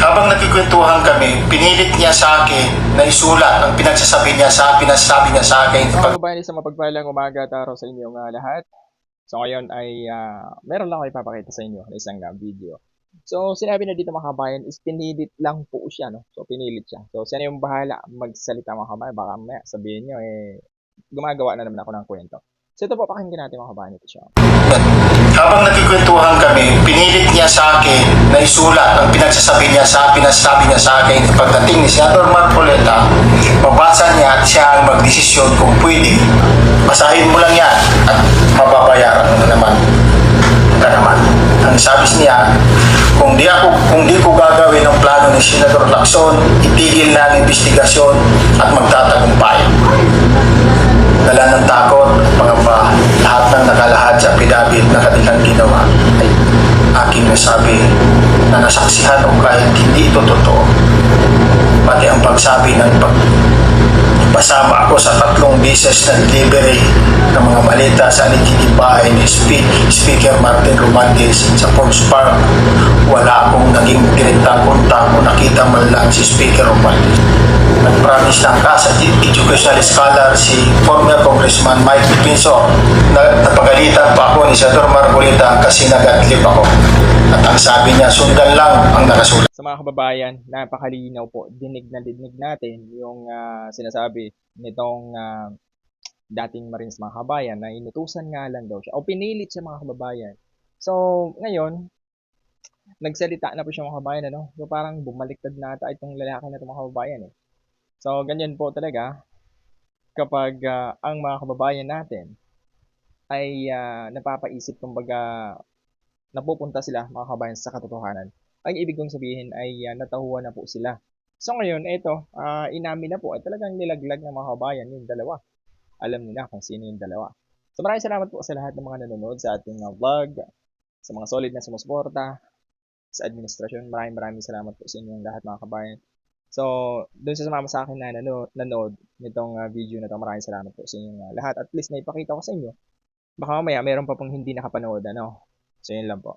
Habang nagkikwentuhan kami, pinilit niya sa akin na isulat ang pinagsasabi niya sa akin. Mga kabayan, isang mapagpalang umaga at araw sa inyong lahat. So ngayon ay meron lang ako ipapakita sa inyo na isang video. So sinabi na dito mga kabayan is pinilit lang po siya, no? So pinilit siya. So sino yung bahala magsalita mga kabayan? Baka mamaya sabihin nyo gumagawa na naman ako ng kwento. So ito po, pakinggan natin mga kabayan, ito siya. Habang nagkikwentuhan kami, pinilit niya sa akin na isulat ang pinagsasabi niya sa akin. Pagdating ni Senator Marcoleta, mabasa niya at siya ang magdesisyon kung pwede. Basahin mo lang yan at mababayaran mo naman. Ang sabi niya, kung di ko gagawin ang plano ni Senator Lacson, itigil na ang investigasyon at magtatagumpay. Dala ng takot at pangamba, lahat ng nakalahad sa pinabit na kanilang ginawa ay aking nasabi na nasaksihan o kahit hindi ito totoo. Pati ang pagsabi ng pasama ako sa 3 beses na delivery ng mga balita sa bahay ni Speaker Martin Romualdez sa Forbes Park. Wala akong naging direktang kontak o nakita man lang si Speaker Romualdez. Nag-promise ng sa educational scholar si former Congressman Mike Pinso na napagalitan pa ako ni Senator Marcoleta kasi nag-adlib ako. At ang sabi niya, sundan lang ang nakasulat. Sa mga kababayan, napakalinaw po. Dinig na dinig natin yung sinasabi nitong dating Marines mga kababayan na inutusan nga lang daw siya o pinilit siya mga kababayan. So, ngayon, nagsalita na po siya mga kababayan, ano? So, parang bumaliktad na ata itong lalaki na itong mga kababayan, eh. So, ganyan po talaga kapag ang mga kababayan natin ay napapaisip, kumbaga, napupunta sila mga kababayan sa katotohanan. Ang ibig kong sabihin ay natahuan na po sila. So ngayon, ito, inamin na po at talagang nilaglag ng mga kababayan yung dalawa. Alam nila kung sino yung dalawa. So maraming salamat po sa lahat ng mga nanonood sa ating vlog, sa mga solid na sumusuporta, sa administrasyon. Maraming salamat po sa inyong lahat mga kababayan. So, doon sa sumama sa akin na nanood nitong video na ito, maraming salamat po sa inyong lahat. At least na ipakita ko sa inyo. Baka mamaya meron pa pong hindi nakapanood, ano. So, yun lang po.